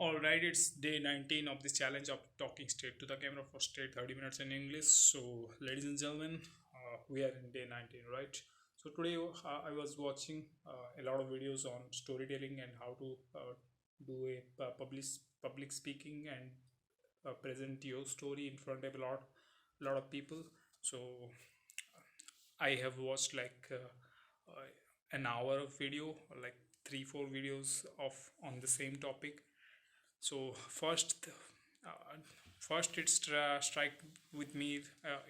Alright, it's day 19 of this challenge of talking straight to the camera for straight 30 minutes in English. So, ladies and gentlemen, we are in day 19, right? So, today I was watching a lot of videos on storytelling and how to do a public speaking and present your story in front of a lot of people. So, I have watched uh, an hour of video, like 3 4 videos of on the same topic. So uh, first it strike with me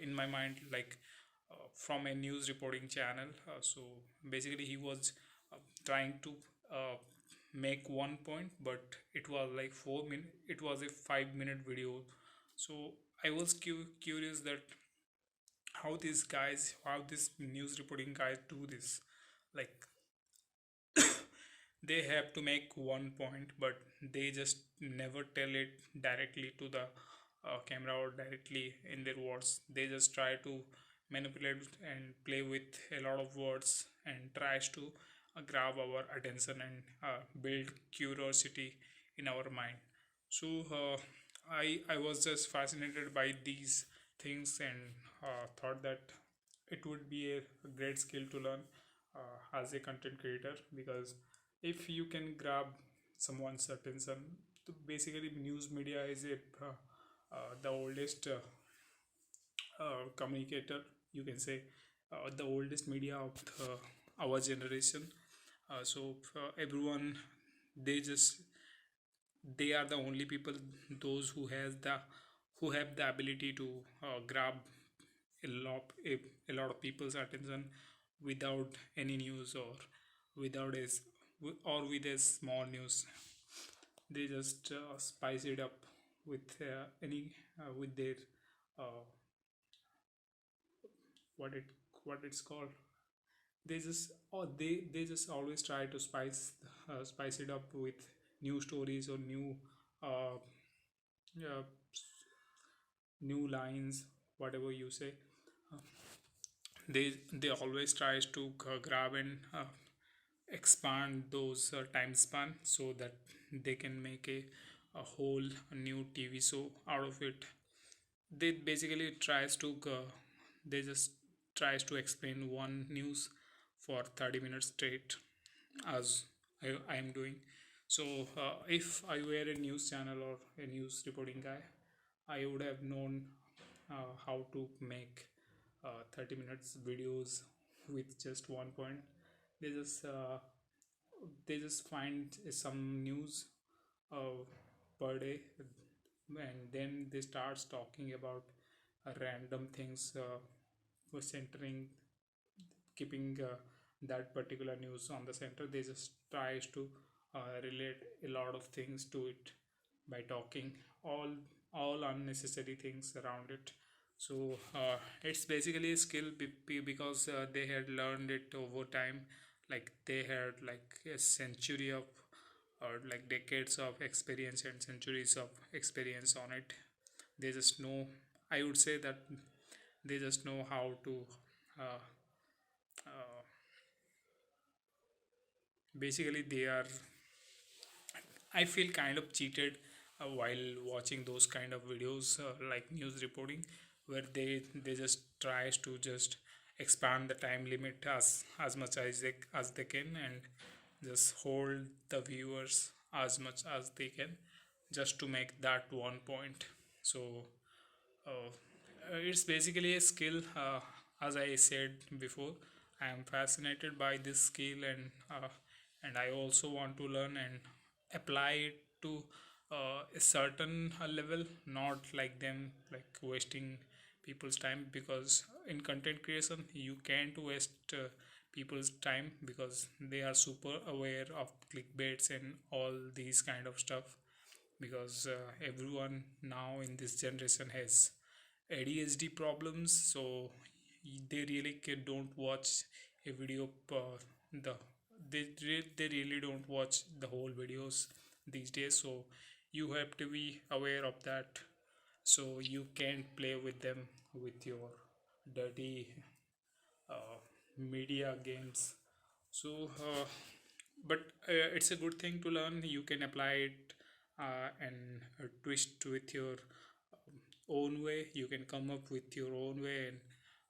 in my mind like from a news reporting channel. So basically he was trying to uh, make one point, but it was like 4 minute. It was a 5 minute video. So I was curious that how this news reporting guys do this. Like they have to make one point, but they just never tell it directly to the camera or directly in their words. They just try to manipulate and play with a lot of words and tries to grab our attention and build curiosity in our mind. So I was just fascinated by these things and thought that it would be a great skill to learn as a content creator, because if you can grab someone's attention, basically news media is the oldest communicator, you can say, the oldest media of our generation. So everyone, they just they are the only people, those who have the ability to grab a lot of people's attention without any news, or without or with a small news. They just spice it up with any with their uh, what it what it's called. They just always try to spice it up with new stories or uh, uh, new lines, whatever you say. Uh, they always tries to grab and expand those time span so that they can make a whole new TV show out of it. They basically tries to they just tries to explain one news for 30 minutes straight, as I am doing. So if I were a news channel or a news reporting guy, I would have known how to make 30 minutes videos with just one point. They just uh, they just find some news uh, per day, and then they starts talking about random things, centering, keeping that particular news on the center. They just tries to relate a lot of things to it by talking all unnecessary things around it. So it's basically a skill because they had learned it over time. Like they had like a century of, or like decades of experience and centuries of experience on it. They just know, I would say that they just know how to uh, uh, basically they are, I feel kind of cheated while watching those kind of videos, like news reporting, where they just tries to just expand the time limit as much as they can, and just hold the viewers as much as they can, just to make that one point. So it's basically a skill. As I said before, I am fascinated by this skill, and I also want to learn and apply it to a certain level, not like them, like wasting people's time. Because in content creation, you can't waste people's time, because they are super aware of clickbaits and all these kind of stuff. Because everyone now in this generation has ADHD problems, so they really don't watch a video. The they really don't watch the whole videos these days. So you have to be aware of that. So you can't play with them with your dirty uh, media games. So, but it's a good thing to learn. You can apply it and twist with your own way. You can come up with your own way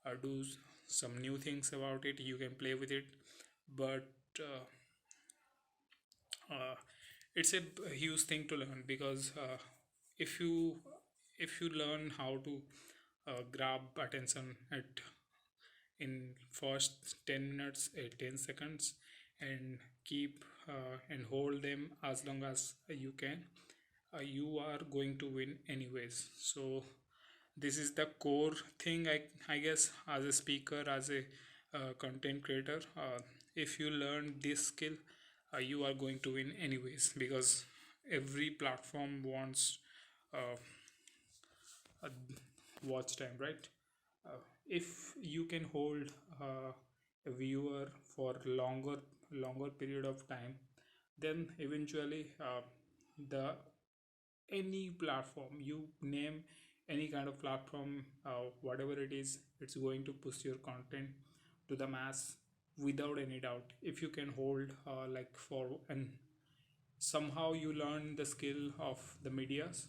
and do some new things about it. You can play with it, but uh, uh, it's a huge thing to learn, because if you if you learn how to grab attention at in first 10 minutes, 10 seconds, and keep and hold them as long as you can, you are going to win anyways. So this is the core thing, I guess, as a speaker, as a content creator. If you learn this skill, you are going to win anyways, because every platform wants uh, a watch time, right? If you can hold a viewer for longer period of time, then eventually the any platform you name, any kind of platform, whatever it is, it's going to push your content to the mass without any doubt. If you can hold like for and somehow you learn the skill of the medias.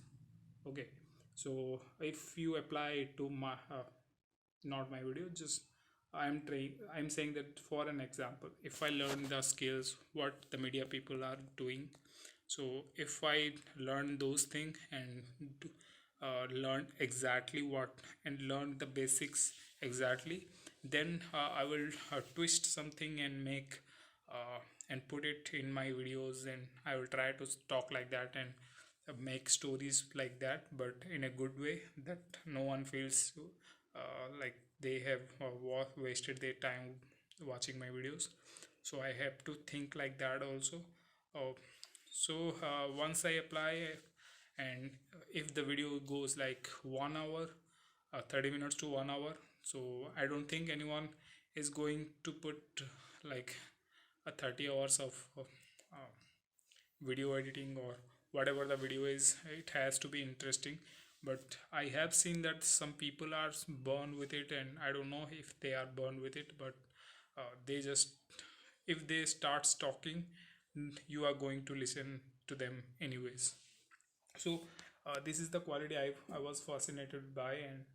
Okay, so if you apply it to my not my video, just I'm saying that for an example, if I learn the skills what the media people are doing, so if I learn those things and learn exactly what and learn the basics exactly, then I will twist something and make uh, and put it in my videos, and I will try to talk like that and make stories like that, but in a good way, that no one feels like they have wasted their time watching my videos. So I have to think like that also. uh, so once I apply, and if the video goes like 1 hour, 30 minutes to 1 hour, so I don't think anyone is going to put like a 30 hours of video editing or whatever the video is. It has to be interesting, but I have seen that some people are burned with it, and I don't know if they are burned with it, but they just, if they start talking, you are going to listen to them anyways. So this is the quality I was fascinated by, and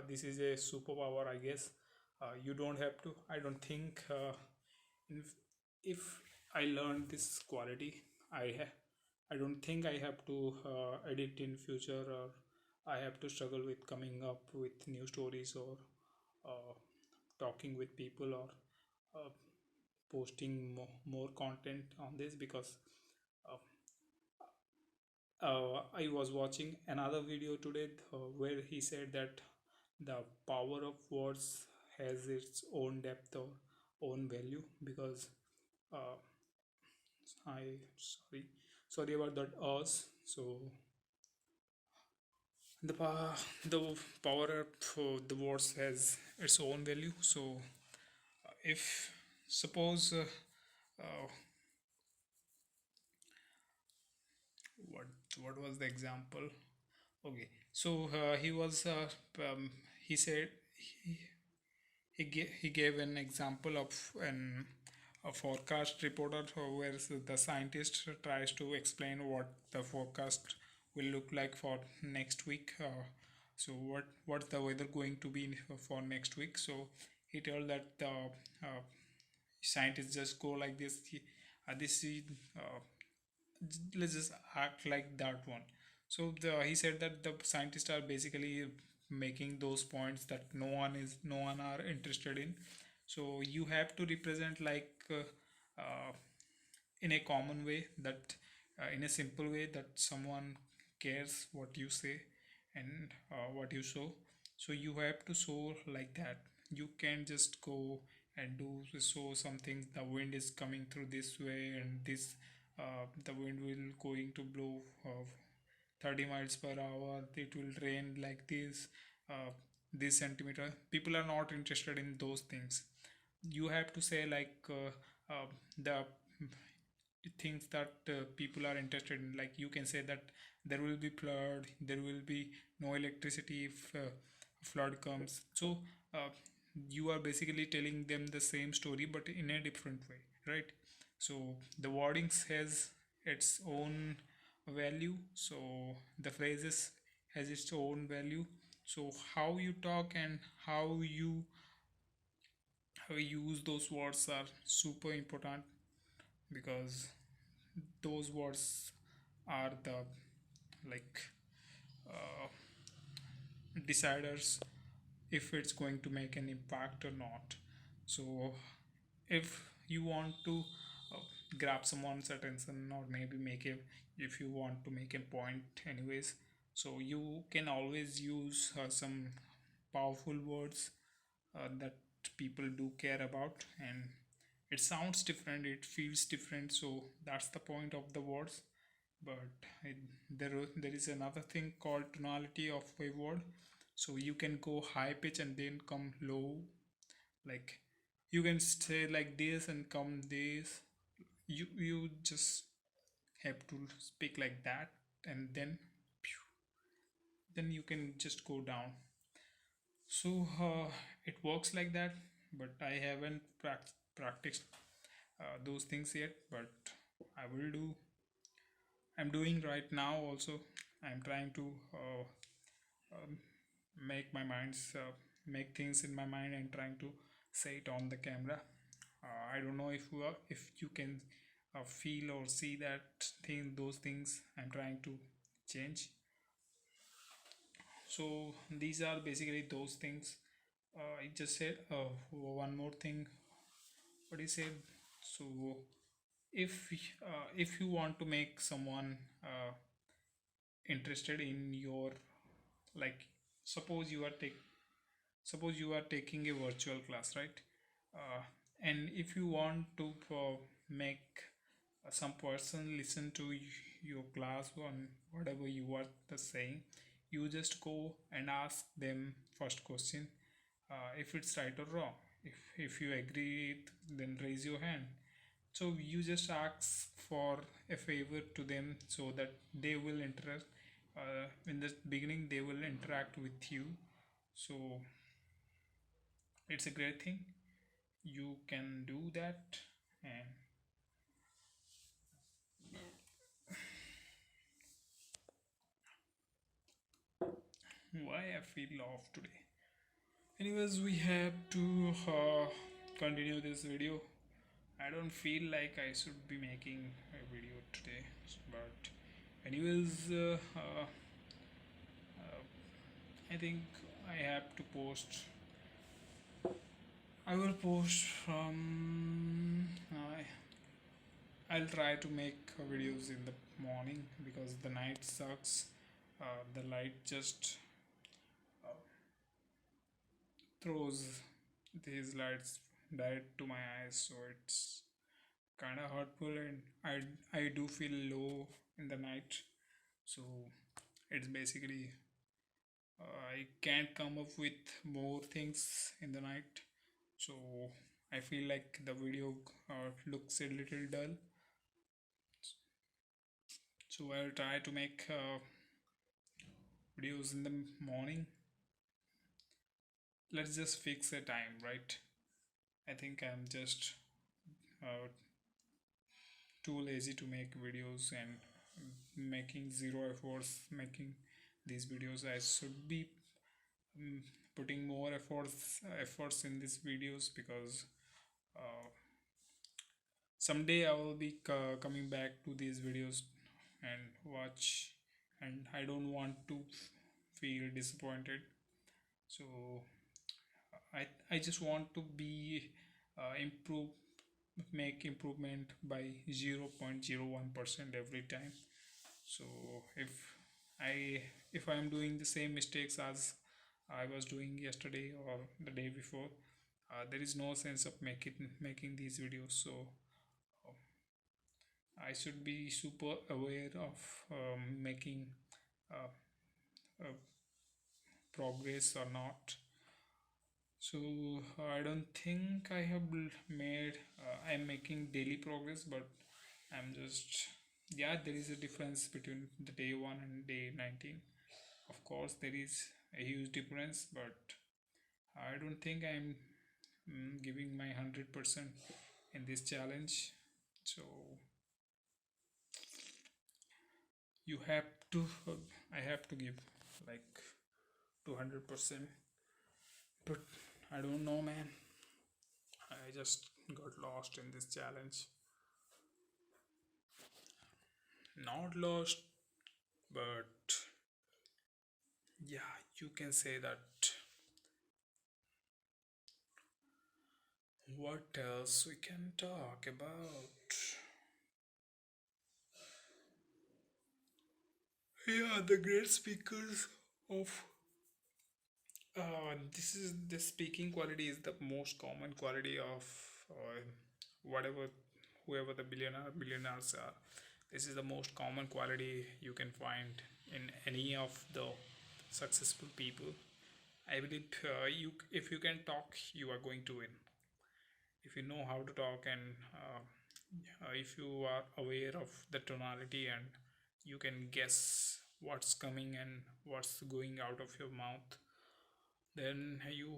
this is a superpower, I guess. You don't have to, I don't think, if, if I learned this quality, I don't think I have to edit in future, or I have to struggle with coming up with new stories, or uh, talking with people, or uh, posting more content on this, because uh, I was watching another video today where he said that the power of words has its own depth or own value, because uh, I sorry about that us. So the power of the words has its own value. So if suppose uh, what what was the example? Okay, so he was he said he gave an example of an a forecast reporter where the scientist tries to explain what the forecast will look like for next week. So what's the weather going to be for next week? So he told that the scientists just go like this. This is let's just act like that one. So he said that the scientists are basically making those points that no one are interested in. So you have to represent like in a common way, that in a simple way, that someone cares what you say and what you show. So you have to show like that. You can't just go and do show something, the wind is coming through this way, and this the wind will going to blow 30 miles per hour, it will rain like this centimeter. People are not interested in those things. You have to say like the things that people are interested in. Like you can say that there will be flood, there will be no electricity if flood comes. So uh, you are basically telling them the same story but in a different way, right? So the wordings has its own value. So the phrases has its own value. So how you talk and how you use those words are super important, because those words are the like uh, deciders if it's going to make an impact or not. So if you want to uh, grab someone's attention, or maybe make a, if you want to make a point anyways, so you can always use some powerful words that people do care about, and it sounds different, it feels different, so that's the point of the words. But it, there is another thing called tonality of a word. So you can go high pitch and then come low, like you can say like this and come this. You just have to speak like that, and then you can just go down. So it works like that, but I haven't practiced those things yet, but I will do. I'm doing right now also. I'm trying to um, make my minds make things in my mind and trying to say it on the camera. I don't know if you can feel or see that thing, those things I'm trying to change. So these are basically those things. I just said one more thing. What he said. So if you want to make someone interested in your, like, suppose you are take suppose you are taking a virtual class, right? uh, and if you want to make some person listen to your class on whatever you are saying, you just go and ask them first question, if it's right or wrong. If you agree, then raise your hand. So you just ask for a favor to them, so that they will interact. In the beginning they will interact with you. So it's a great thing, you can do that. And why I feel off today? Anyways, we have to continue this video. I don't feel like I should be making a video today, but anyways, I think I have to post. I will post from. I'll try to make videos in the morning because the night sucks. The light just uh, throws these lights direct to my eyes, so it's kind of hurtful, and I do feel low in the night. So it's basically I can't come up with more things in the night. So I feel like the video looks a little dull. So I'll try to make videos in the morning. Let's just fix a time, right? I think I'm just uh, too lazy to make videos, and making zero efforts making these videos. I should be mm, putting more efforts in these videos, because uh, someday I will be coming back to these videos and watch, and I don't want to feel disappointed. So I just want to be improve make improvement by 0.01% every time. So if I if I'm doing the same mistakes as I was doing yesterday or the day before, there is no sense of making these videos. So uh, I should be super aware of making uh, uh, progress or not. So I don't think I have made. I'm making daily progress, but I'm just, yeah. There is a difference between the day one and day 19. Of course, there is a huge difference, but I don't think I'm giving my 100% in this challenge. So You have to, I have to give like 200%, but I don't know, man. I just got lost in this challenge. Not lost, but yeah, you can say that. What else we can talk about? Yeah, the great speakers of this speaking quality is the most common quality of whatever whoever the billionaires are. This is the most common quality you can find in any of the successful people. I believe you if you can talk, you are going to win. If you know how to talk and if you are aware of the tonality and you can guess what's coming and what's going out of your mouth, then you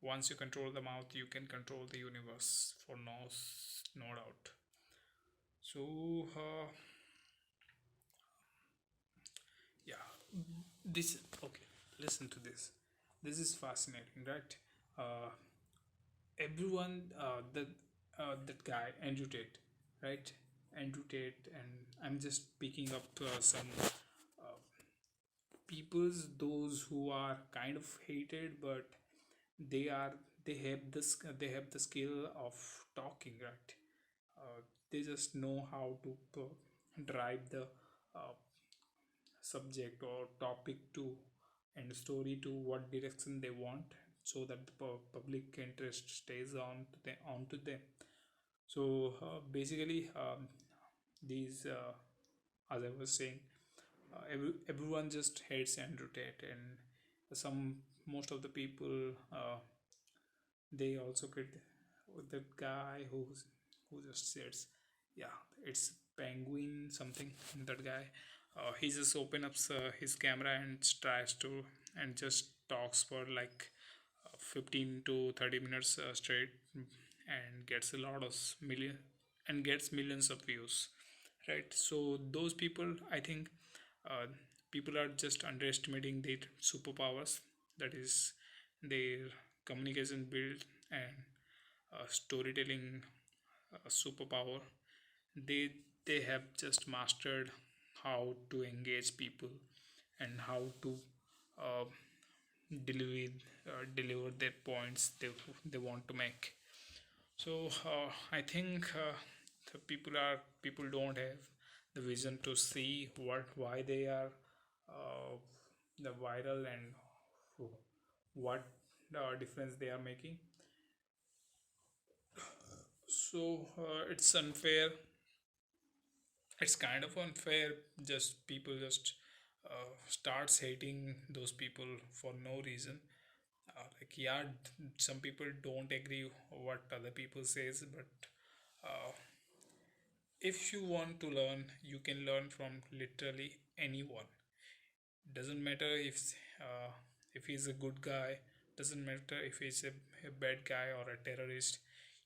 once you control the mouth, you can control the universe for no doubt. So yeah, this okay. Listen to this. This is fascinating, right? Uh, everyone, that guy Andrew Tate, right? Andrew Tate, and I'm just picking up some uh, peoples, those who are kind of hated, but they are they have the skill of talking, right? They just know how to drive the uh, subject or topic to and story to what direction they want, so that the public interest stays onto them. So basically, these as I was saying, everyone just hates and rotate, and some most of the people they also crit the guy who just says, yeah, it's penguin something. That guy, he just open up his camera and tries to and just talks for like 15 to 30 minutes straight, and gets a lot of million and gets millions of views, right? So those people, I think, uh, people are just underestimating their superpowers, that is their communication build and storytelling superpower. They they have just mastered how to engage people and how to uh, deliver deliver their points they want to make. So I think people don't have the vision to see why they are uh, the viral and what difference they are making. So it's unfair. It's kind of unfair. Just people just starts hating those people for no reason. Like yeah, some people don't agree what other people says, but uh, if you want to learn, you can learn from literally anyone. Doesn't matter if he's a good guy. Doesn't matter if he's a bad guy or a terrorist.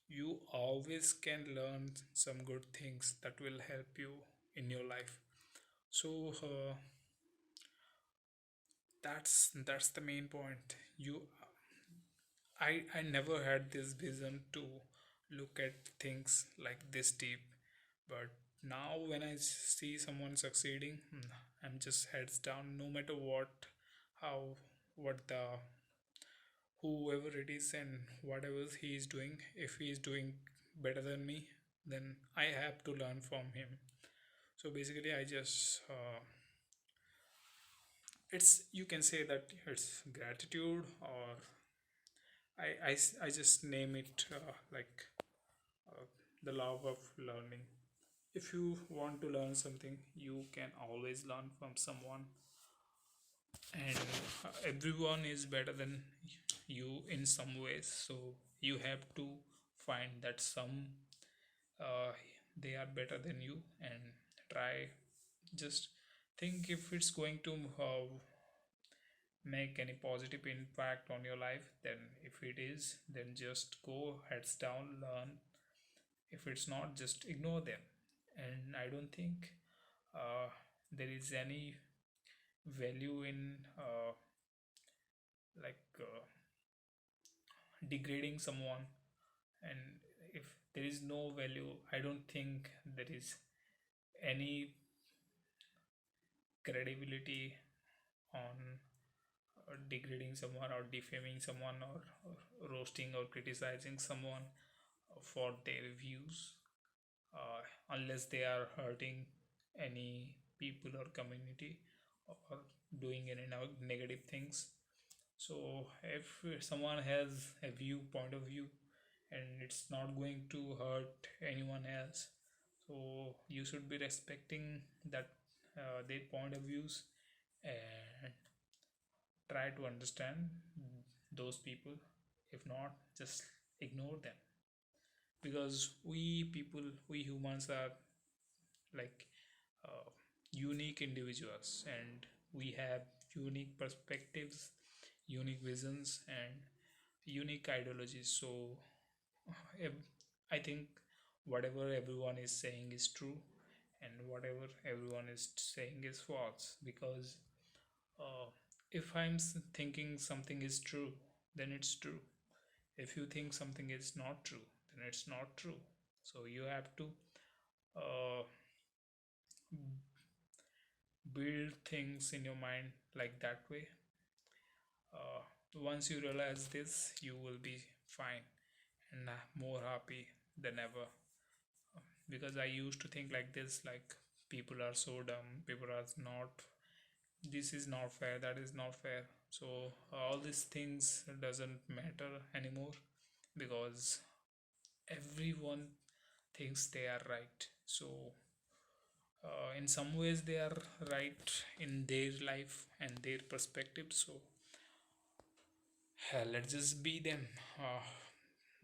You always can learn some good things that will help you in your life. So that's the main point. I never had this vision to look at things like this deep, but now when I see someone succeeding, I'm just heads down. No matter how, what the whoever it is and whatever he is doing, if he is doing better than me, then I have to learn from him. So basically, I just it's you can say that it's gratitude, or I just name it like uh, the love of learning. If you want to learn something, you can always learn from someone, and everyone is better than you in some ways. So you have to find that some uh, they are better than you, and try just think if it's going to make any positive impact on your life. Then if it is, then just go heads down, learn. If it's not, just ignore them. And I don't think uh, there is any value in like degrading someone, and if there is no value, I don't think there is any credibility on degrading someone or defaming someone, or roasting or criticizing someone for their views, uh, unless they are hurting any people or community, or doing any negative things. So if someone has a point of view, and it's not going to hurt anyone else, so you should be respecting that, their point of views, and try to understand those people. If not, just ignore them, because we people, we humans are like uh, unique individuals, and we have unique perspectives, unique visions, and unique ideologies. So I think whatever everyone is saying is true, and whatever everyone is saying is false, because uh, if thinking something is true, then it's true. If you think something is not true, then it's not true. So you have to uh, build things in your mind like that way. uh, Once you realize this, you will be fine and more happy than ever. Because I used to think like this, like people are so dumb, people are not, this is not fair, that is not fair. So all these things doesn't matter anymore, because everyone thinks they are right. So in some ways they are right in their life and their perspective. So let's just be them. uh,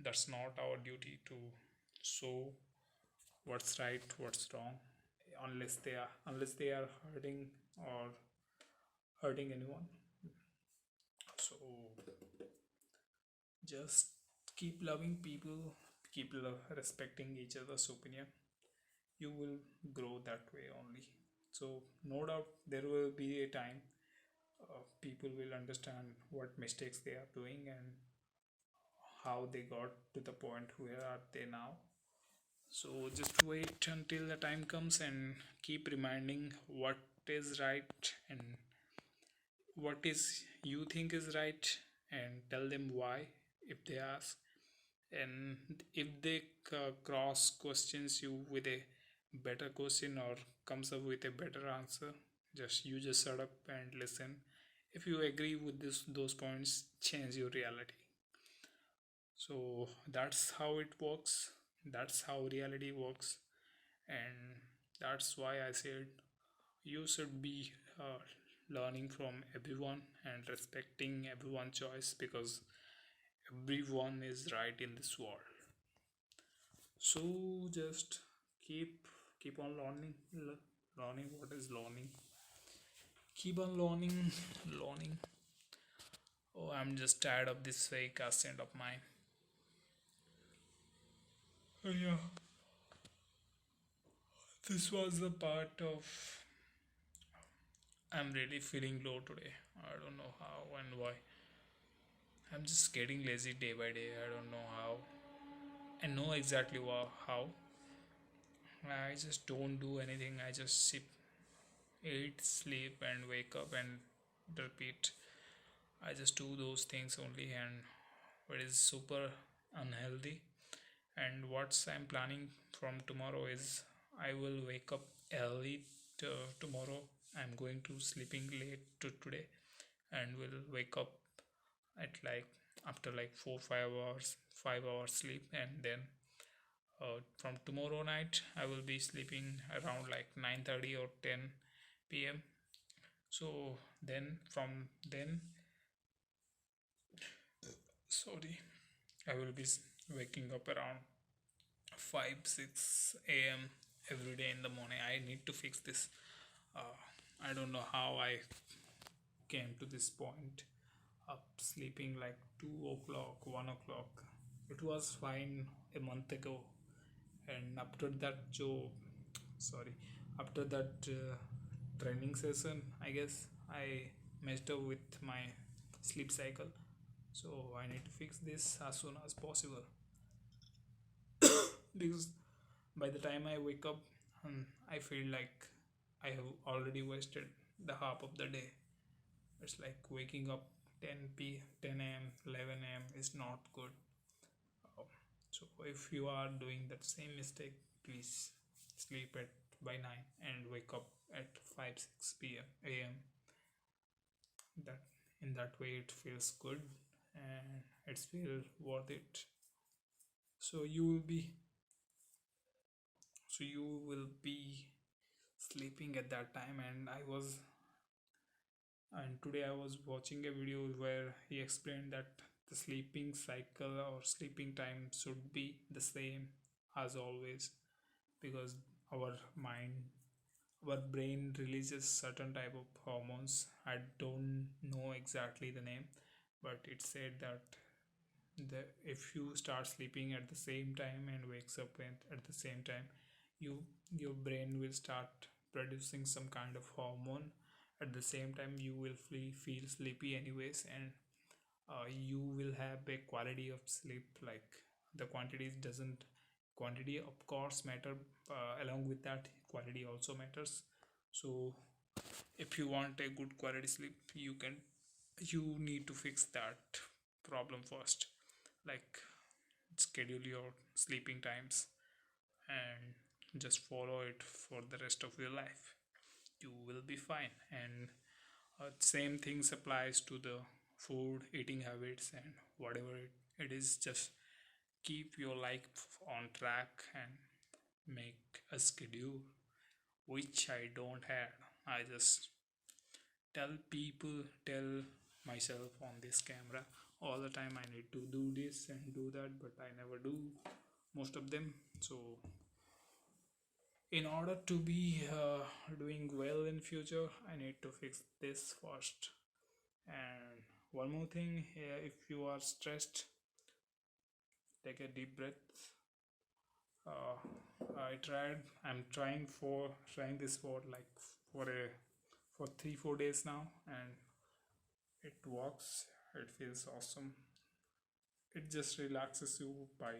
that's not our duty to show what's right, what's wrong, unless they are hurting or hurting anyone. So just keep loving people, keep respecting each other's opinion. You will grow that way only. So no doubt there will be a time people will understand what mistakes they are doing, and how they got to the point where are they now. So just wait until the time comes, and keep reminding what is right and what is you think is right, and tell them why if they ask. And if they cross questions you with a better question, or comes up with a better answer, just shut up and listen. If you agree with those points, change your reality. So that's how it works, that's how reality works. And that's why I said you should be learning from everyone and respecting everyone's choice, because everyone is right in this world. So just keep on learning what is learning. Keep on learning. Oh, I'm just tired of this fake accent of mine. Oh, yeah, this was the part of. I'm really feeling low today. I don't know how and why. I'm just getting lazy day by day. I don't know how. I know exactly how. I just don't do anything. I just sit, eat, sleep, and wake up and repeat. I just do those things only, and it is super unhealthy. And what I'm planning from tomorrow is I will wake up early tomorrow. I'm going to sleeping late today, and will wake up at like after like 4 5 hours, 5 hours sleep. And then from tomorrow night I will be sleeping around like 9:30 or 10 p.m. So then from then, sorry, I will be waking up around 5 6 a.m. every day in the morning. I need to fix this. uh, I don't know how I came to this point, up sleeping like 2 o'clock, 1 o'clock. It was fine a month ago, and after that, Joe, sorry, after that training session, I guess I messed up with my sleep cycle, so I need to fix this as soon as possible because by the time I wake up, I feel like I have already wasted the half of the day. It's like waking up 10 a.m., 11 a.m. is not good. Uh, So if you are doing that same mistake, please sleep at by 9 and wake up at 5 6 p.m. a.m. That in that way it feels good and it's feel worth it. So you will be sleeping at that time, and today I was watching a video where he explained that the sleeping cycle or sleeping time should be the same as always, because our mind, our brain releases certain type of hormones. I don't know exactly the name, but it said that if you start sleeping at the same time and wakes up at the same time, you your brain will start producing some kind of hormone. At the same time you will feel sleepy anyways, and you will have a quality of sleep. Like the quantity of course matter, along with that quality also matters. So if you want a good quality sleep, you need to fix that problem first. Like schedule your sleeping times and just follow it for the rest of your life. You will be fine. And same things applies to the food eating habits and whatever it is. Just keep your life on track and make a schedule, which I don't have. I just tell myself on this camera all the time I need to do this and do that, but I never do most of them. So in order to be doing well in future, I need to fix this first. And one more thing here, if you are stressed, take a deep breath. uh, I'm trying this for like for a for 3 4 days now, and it works. It feels awesome. It just relaxes you by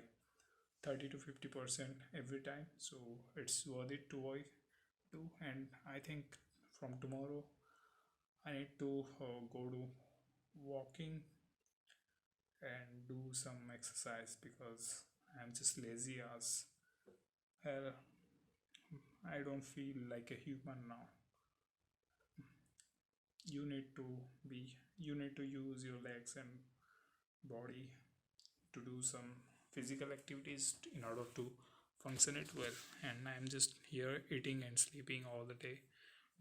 30 to 50% every time, so it's worth it to do. And I think from tomorrow I need to go to walking and do some exercise because I'm just lazy as hell. I don't feel like a human now. You need to use your legs and body to do some physical activities in order to function it well. And I'm just here eating and sleeping all the day,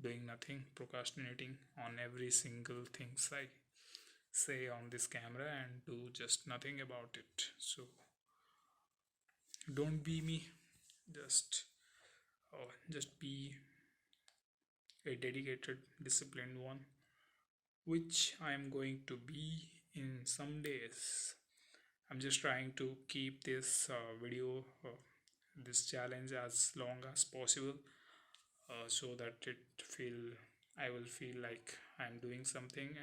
doing nothing, procrastinating on every single things I say on this camera and do just nothing about it. So don't be me. Just be a dedicated, disciplined one, which I am going to be in some days. I'm just trying to keep this video, this challenge as long as possible, so that I will feel like I'm doing something,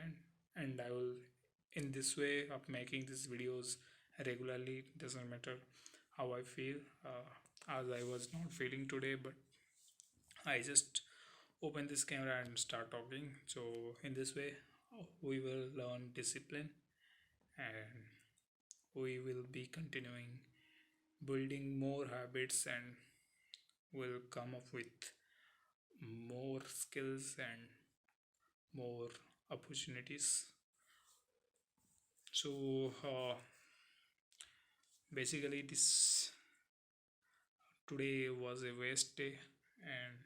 and I will, in this way of making these videos regularly. Doesn't matter how I feel, as I was not feeling today, but I just open this camera and start talking. So in this way, we will learn discipline, and we will be continuing building more habits, and will come up with more skills and more opportunities. So basically this today was a waste day, and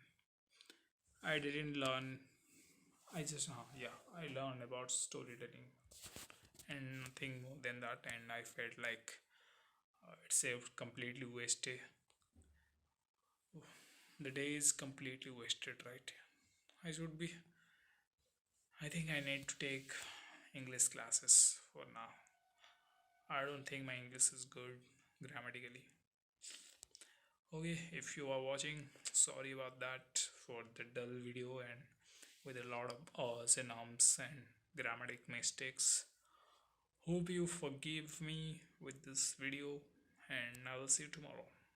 I didn't learn. I just yeah, I learned about storytelling and nothing more than that, and I felt like it's a completely wasted. The day is completely wasted, right? I should be. I think I need to take English classes for now. I don't think my English is good grammatically. Okay, if you are watching, sorry about that for the dull video, and with a lot of synonyms and grammatic mistakes. Hope you forgive me with this video, and I will see you tomorrow.